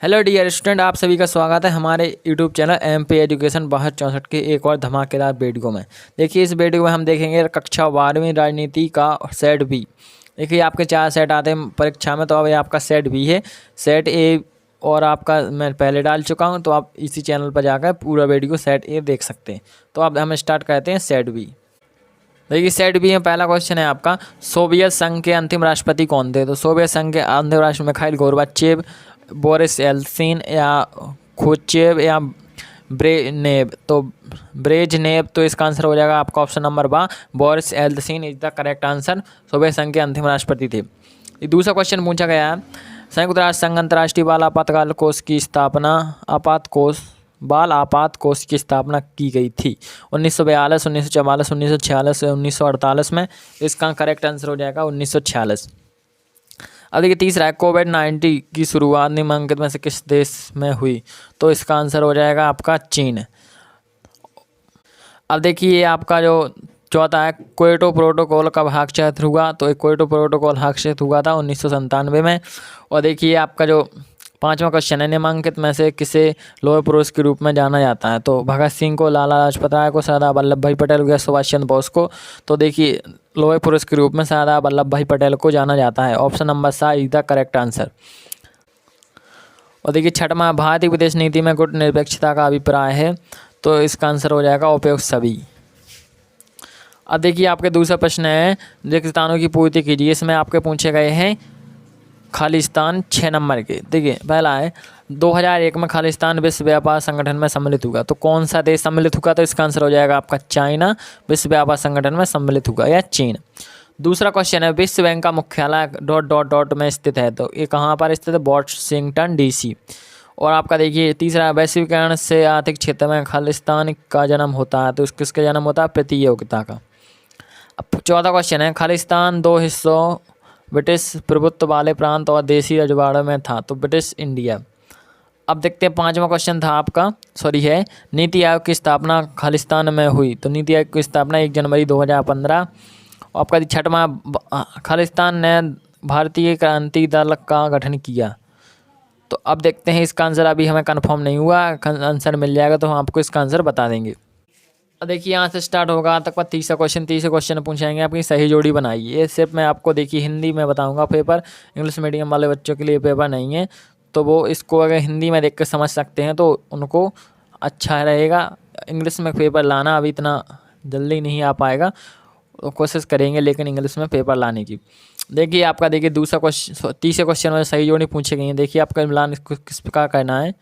Hello dear student, आप सभी का स्वागत है हमारे यूट्यूब चैनल एमपी एजुकेशन 6264 के एक और धमाकेदार वीडियो में। देखिए, इस वीडियो में हम देखेंगे कक्षा 12वीं राजनीति का सेट बी। देखिए, आपके 4 सेट आते हैं परीक्षा में, तो अब ये आपका सेट बी है। सेट ए और आपका मैं पहले डाल चुका हूँ, तो आप इसी चैनल पर जाकर पूरा वीडियो सेट ए देख सकते हैं। तो अब हम स्टार्ट करते हैं सेट बी। देखिए, सेट बी में पहला क्वेश्चन है आपका, सोवियत संघ के अंतिम राष्ट्रपति कौन थे? तो सोवियत संघ के अंतिम राष्ट्रपति मिखाइल गोर्बाचेव, बोरिस एल्सिन या खुरुश्चेव या ब्रेजनेव। तो ब्रेजनेव, तो इसका आंसर हो जाएगा आपका ऑप्शन नंबर बा, Boris Yeltsin is the correct answer. Soviet संघ के अंतिम राष्ट्रपति थे। दूसरा क्वेश्चन पूछा गया है, संयुक्त राष्ट्र संघ अंतर्राष्ट्रीय बाल आपातकाल कोष की स्थापना बाल आपात कोष की स्थापना की गई थी 1942, 1944, 1946 या 1948 में। इसका करेक्ट आंसर हो जाएगा 1946। अब देखिए, तीसरा है, कोविड-19 की शुरुआत निम्नलिखित में से किस देश में हुई? तो इसका आंसर हो जाएगा आपका चीन। अब देखिए, आपका जो चौथा है, क्योटो प्रोटोकॉल कब हस्ताक्षरित हुआ? तो क्योटो प्रोटोकॉल हस्ताक्षरित हुआ था 1997 में। और देखिए, आपका जो पांचवा क्वेश्चन है, निम्नलिखित में से किसे लौह पुरुष के रूप में जाना जाता है? तो भगत सिंह को, लाला लाजपत राय को, सरदार वल्लभ भाई पटेल या सुभाष चंद्र बोस को। तो देखिए, लौह पुरुष के रूप में सरदार वल्लभ भाई पटेल को जाना जाता है। ऑप्शन नंबर सा इज द करेक्ट आंसर। और देखिए, छठवां, भारतीय विदेश नीति में गुट निरपेक्षता का अभिप्राय है? तो इसका आंसर हो जाएगा उपयुक्त सभी। अब देखिए, आपके दूसरा प्रश्न है, रिक्तस्थानों की पूर्ति कीजिए। इसमें आपके पूछे गए हैं खालिस्तान 6 नंबर के। देखिए, पहला है, 2001 में खालिस्तान विश्व व्यापार संगठन में सम्मिलित हुआ। तो कौन सा देश सम्मिलित हुआ? तो इसका आंसर हो जाएगा आपका चाइना विश्व व्यापार संगठन में सम्मिलित हुआ, या चीन। दूसरा क्वेश्चन है, विश्व बैंक का मुख्यालय ... में स्थित है। तो ये कहाँ पर स्थित है? Washington DC। और आपका देखिए, तीसरा, वैश्वीकरण से आर्थिक क्षेत्र में खालिस्तान का जन्म होता है। तो किसका जन्म होता है? प्रतियोगिता का। अब चौथा क्वेश्चन है, खालिस्तान 2 हिस्सों ब्रिटिश प्रभुत्व वाले प्रांत और देसी रजवाड़ों में था। तो ब्रिटिश इंडिया। अब देखते हैं, पांचवा क्वेश्चन था आपका, है, नीति आयोग की स्थापना खालिस्तान में हुई। तो नीति आयोग की स्थापना 1 जनवरी 2015। और आपका छठवां, खालिस्तान ने भारतीय क्रांति दल का गठन किया। तो अब देखते हैं, इसका आंसर अभी हमें कंफर्म नहीं हुआ, आंसर मिल जाएगा तो हम आपको इसका आंसर बता देंगे। देखिए, यहाँ से स्टार्ट होगा तक का तीसरा क्वेश्चन पूछेंगे, आपकी सही जोड़ी बनाइए। ये सिर्फ मैं आपको देखिए हिंदी में बताऊंगा पेपर, इंग्लिश मीडियम वाले बच्चों के लिए पेपर नहीं है। तो वो इसको अगर हिंदी में देख कर समझ सकते हैं तो उनको अच्छा रहेगा। इंग्लिश में पेपर लाना अभी इतना जल्दी नहीं आ पाएगा, तो कोशिश करेंगे लेकिन इंग्लिश में पेपर लाने की। देखिए, आपका देखिए तीसरे क्वेश्चन में सही जोड़ी पूछे गई है। देखिए, आपका मिलान किस प्रकार करना है।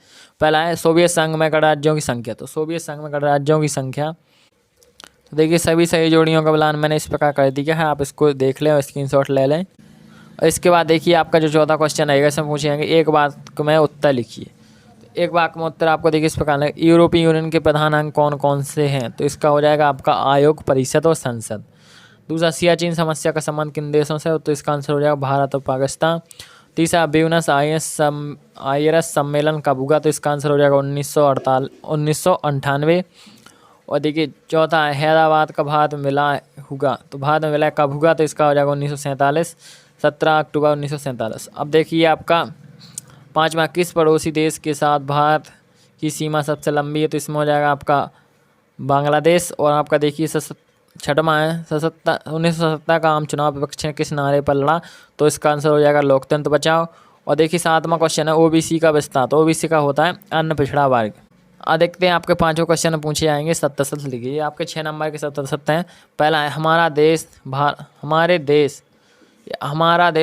पहला है, सोवियत संघ में गणराज्यों की संख्या। तो सोवियत संघ में गणराज्यों की संख्या, तो देखिए सभी सही जोड़ियों का मिलान मैंने इस प्रकार कर दिया है, आप इसको देख लें और स्क्रीनशॉट ले लें। और इसके बाद देखिए, आपका जो चौथा क्वेश्चन है, इसमें पूछेंगे एक वाक्य में उत्तर लिखिए। तो एक वाक्य में उत्तर आपको देखिए इस प्रकार है, यूरोपीय यूनियन के प्रधान अंग कौन कौन से हैं? तो इसका हो जाएगा आपका आयोग, परिषद और संसद। दूसरा, सियाचिन समस्या का संबंध किन देशों से? तो इसका आंसर हो जाएगा भारत और पाकिस्तान। तीसरा, ब्यूनस आयर्स सम्मेलन कब हुआ? तो इसका आंसर हो जाएगा 1998। और देखिए, चौथा है, हैदराबाद का भारत मिला हुआ। तो भारत में विलय कब हुआ? तो इसका हो जाएगा 1947, 17 अक्टूबर 1947। अब देखिए, आपका पाँचवा, किस पड़ोसी देश के साथ भारत की सीमा सबसे लंबी है? तो इसमें हो जाएगा आपका बांग्लादेश। और आपका देखिए छठवां है, 1970 का आम चुनाव विपक्ष ने किस नारे पर लड़ा? तो इसका आंसर हो जाएगा लोकतंत्र बचाओ। और देखिए, सातवां क्वेश्चन है, OBC का विस्तार। तो OBC का होता है अन्य पिछड़ा वर्ग। देखते हैं, आपके पांचों क्वेश्चन पूछे जाएंगे। 77 लिखिए, आपके 6 नंबर के 77 हैं। पहला है, हमारा देश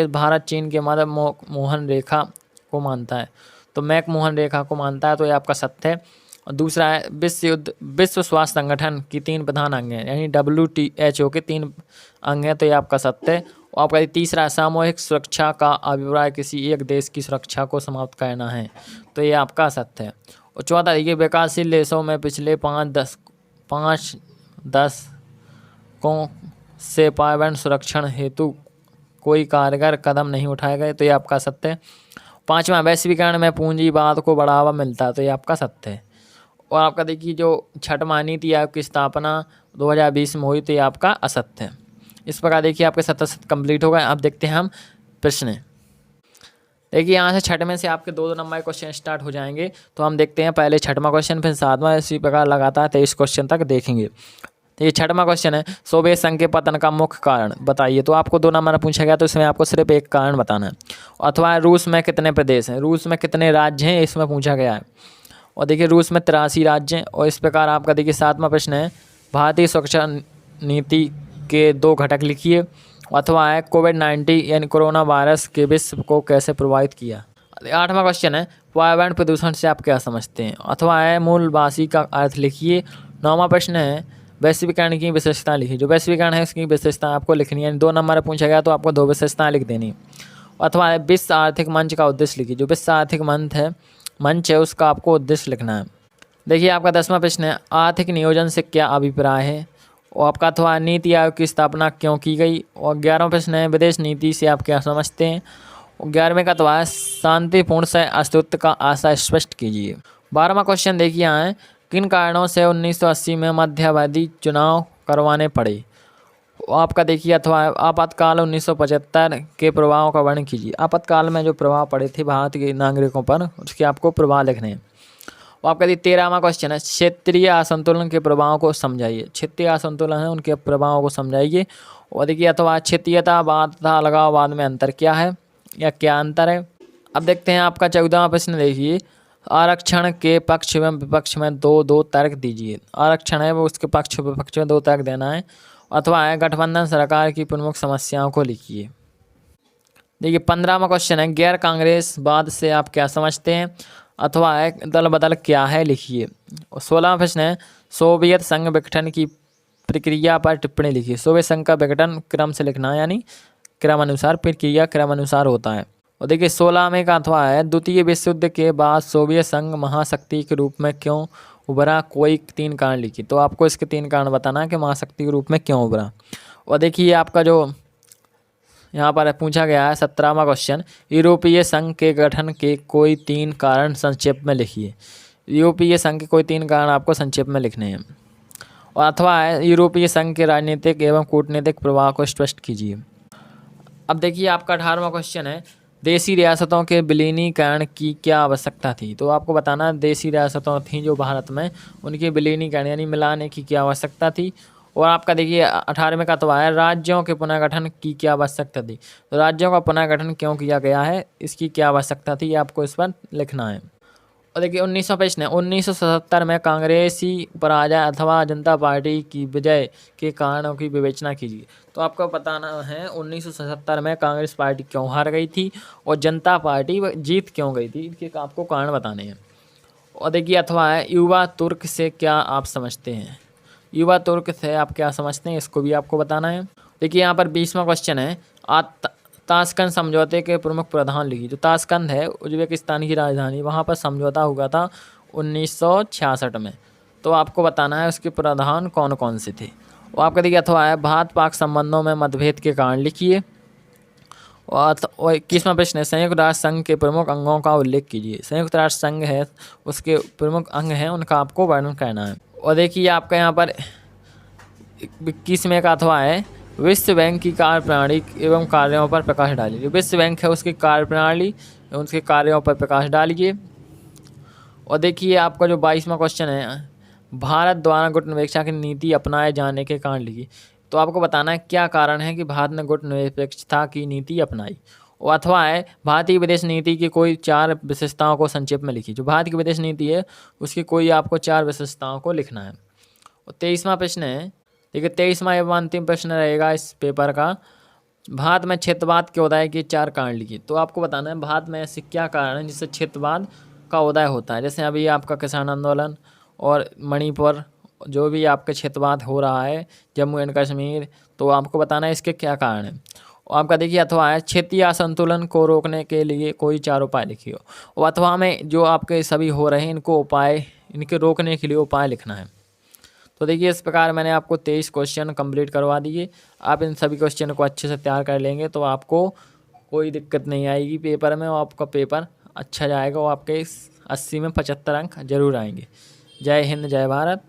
भारत चीन के मध्य मोहन रेखा को मानता है। तो मैक मोहन रेखा को मानता है, तो ये आपका सत्य है। और दूसरा है, विश्व स्वास्थ्य संगठन की 3 प्रधान अंग हैं, यानी WHO के 3 अंग हैं। तो ये आपका सत्य है। और आपका तीसरा है, सामूहिक सुरक्षा का अभिप्राय किसी एक देश की सुरक्षा को समाप्त करना है। तो ये आपका सत्य है। और चौथा देखिए, विकासशील देशों में पिछले 5-10 को से पर्यावरण सुरक्षण हेतु कोई कारगर कदम नहीं उठाए गए। तो ये आपका सत्य है। पांचवा, वैश्वीकरण में पूंजीवाद को बढ़ावा मिलता है। तो ये आपका सत्य है। और आपका देखिए, जो छठवां, नीति आयोग की स्थापना 2020 में हुई। तो ये आपका असत्य है। इस प्रकार देखिए, आपके 77 कंप्लीट हो गए। अब देखते हैं हम प्रश्न। देखिए यहाँ से छठवें से आपके 2-2 नंबर के क्वेश्चन स्टार्ट हो जाएंगे। तो हम देखते हैं पहले छठवां क्वेश्चन, फिर सातवां, इसी प्रकार लगातार 23 क्वेश्चन तक देखेंगे। तो ये छठवां क्वेश्चन है, सोवियत संघ के पतन का मुख्य कारण बताइए। तो आपको 2 नंबर पूछा गया, तो इसमें आपको सिर्फ एक कारण बताना है। अथवा रूस में कितने प्रदेश हैं, रूस में कितने राज्य हैं, इसमें पूछा गया है। और देखिए रूस में 83 राज्य हैं। और इस प्रकार आपका देखिए 7वां प्रश्न है, भारतीय सुरक्षा नीति के 2 घटक लिखिए। अथवा है कोविड-19 यानी कोरोना वायरस के विश्व को कैसे प्रभावित किया। 8वां क्वेश्चन है, पर्यावरण प्रदूषण से आप क्या समझते हैं। अथवा है मूलवासी का अर्थ लिखिए। 9वां प्रश्न है, वैश्वीकरण की विशेषता लिखिए। जो वैश्वीकरण है उसकी विशेषता आपको लिखनी है। 2 नंबर पूछा गया तो आपको 2 विशेषताएं लिख देनी। अथवा है विश्व आर्थिक मंच का उद्देश्य लिखिए। जो विश्व आर्थिक मंच है उसका आपको उद्देश्य लिखना है। देखिए आपका 10वां प्रश्न है, आर्थिक नियोजन से क्या अभिप्राय है। और आपका अथवा नीति आयोग की स्थापना क्यों की गई। और 11वां प्रश्न है, विदेश नीति से आप क्या समझते हैं। और 11वें का अथवा है, शांतिपूर्ण सह अस्तित्व का आशय स्पष्ट कीजिए। 12वां क्वेश्चन देखिए यहाँ है, किन कारणों से 1980 में मध्यावधि चुनाव करवाने पड़े। आपका देखिए अथवा आपातकाल 1975 के प्रभावों का वर्णन कीजिए। आपातकाल में जो प्रभाव पड़े थे भारत के नागरिकों पर, उसके आपको प्रभाव लिखने हैं। और आपका 13वां क्वेश्चन है, क्षेत्रीय असंतुलन के प्रभावों को समझाइए। क्षेत्रीय असंतुलन है उनके प्रभावों को समझाइए। और देखिए अथवा क्षेत्रीयतावाद तथा अलगाववाद में अंतर क्या है या क्या अंतर है। अब देखते हैं आपका 14वां प्रश्न देखिए, आरक्षण के पक्ष एवं विपक्ष में 2 तर्क दीजिए। आरक्षण है वो उसके पक्ष विपक्ष में 2 तर्क देना है। अथवा है गठबंधन सरकार की प्रमुख समस्याओं को लिखिए। देखिए 15वां क्वेश्चन है, गैर कांग्रेसवाद से आप क्या समझते हैं। अथवा है दल बदल क्या है लिखिए। और 16वां प्रश्न है, सोवियत संघ विघटन की प्रक्रिया पर टिप्पणी लिखिए। सोवियत संघ का विघटन क्रम से लिखना है, यानी क्रमानुसार, प्रक्रिया क्रमानुसार होता है। और देखिए 16वें का अथवा है, द्वितीय विश्व युद्ध के बाद सोवियत संघ महाशक्ति के रूप में क्यों उभरा, कोई 3 कारण लिखिए। तो आपको इसके 3 कारण बताना है कि महाशक्ति के रूप में क्यों उभरा। और देखिए आपका जो यहाँ पर पूछा गया है 17वां क्वेश्चन, यूरोपीय संघ के गठन के कोई 3 कारण संक्षेप में लिखिए। यूरोपीय संघ के कोई 3 कारण आपको संक्षेप में लिखने हैं। और अथवा है यूरोपीय संघ के राजनीतिक एवं कूटनीतिक प्रभाव को स्पष्ट कीजिए। अब देखिए आपका 18वां क्वेश्चन है, देशी रियासतों के विलीनीकरण की क्या आवश्यकता थी। तो आपको बताना है देशी रियासतों थी जो भारत में, उनके विलीनीकरण यानी मिलाने की क्या आवश्यकता थी। और आपका देखिए 18वें का अथवा है, राज्यों के पुनर्गठन की क्या आवश्यकता थी। तो राज्यों का पुनर्गठन क्यों किया गया है, इसकी क्या आवश्यकता थी, आपको इस पर लिखना है। और देखिए 19वां प्रश्न है, 1977 में कांग्रेसी पराजय अथवा जनता पार्टी की विजय के कारणों की विवेचना कीजिए। तो आपको बताना है 1977 में कांग्रेस पार्टी क्यों हार गई थी और जनता पार्टी जीत क्यों गई थी, इनके आपको कारण बताने हैं। और देखिए अथवा है, युवा तुर्क से क्या आप समझते हैं। युवा तुर्क से आप क्या समझते हैं, इसको भी आपको बताना है। देखिए यहाँ पर 20वां क्वेश्चन है, ताशकंद समझौते के प्रमुख प्रावधान लिखिए। जो ताशकंद है उज्बेकिस्तान की राजधानी, वहाँ पर समझौता हुआ था 1966 में। तो आपको बताना है उसके प्रावधान कौन कौन से थे। और आपका देखिए अथवा है, भारत पाक संबंधों में मतभेद के कारण लिखिए। और 21वां प्रश्न है, संयुक्त राष्ट्र संघ के प्रमुख अंगों का उल्लेख कीजिए। संयुक्त राष्ट्र संघ है उसके प्रमुख अंग हैं, उनका आपको वर्णन करना है। और देखिए आपका यहाँ पर 21वें का अथवा है, विश्व बैंक की कार्यप्रणाली एवं कार्यों पर प्रकाश डालिए। जो विश्व बैंक है उसकी कार्यप्रणाली एवं उसके कार्यों पर प्रकाश डालिए। और देखिए आपका जो 22वां क्वेश्चन है, भारत द्वारा गुटनिरपेक्षता की नीति अपनाए जाने के कारण लिखिए। तो आपको बताना है क्या कारण है कि भारत ने गुटनिरपेक्षता की नीति अपनाई। और अथवा है, भारतीय विदेश नीति की कोई 4 विशेषताओं को संक्षेप में लिखिए। जो भारत की विदेश नीति है उसकी कोई आपको 4 विशेषताओं को लिखना है। और 23वां प्रश्न है, देखिए 23वां एवं अंतिम प्रश्न रहेगा इस पेपर का, भारत में क्षेत्रवाद के उदय के 4 कारण लिखिए। तो आपको बताना है भारत में ऐसे क्या कारण है जिससे क्षेत्रवाद का उदय होता है। जैसे अभी आपका किसान आंदोलन और मणिपुर, जो भी आपके क्षेत्रवाद हो रहा है, जम्मू एंड कश्मीर, तो आपको बताना है इसके क्या कारण है। और आपका देखिए अथवा है, क्षेत्रीय असंतुलन को रोकने के लिए कोई 4 उपाय लिखिए। और अथवा में जो आपके सभी हो रहे हैं इनके रोकने के लिए उपाय लिखना है। तो देखिए इस प्रकार मैंने आपको 23 क्वेश्चन कंप्लीट करवा दिए। आप इन सभी क्वेश्चन को अच्छे से तैयार कर लेंगे तो आपको कोई दिक्कत नहीं आएगी पेपर में, और आपका पेपर अच्छा जाएगा और आपके 80 में 75 अंक जरूर आएंगे। जय हिंद, जय भारत।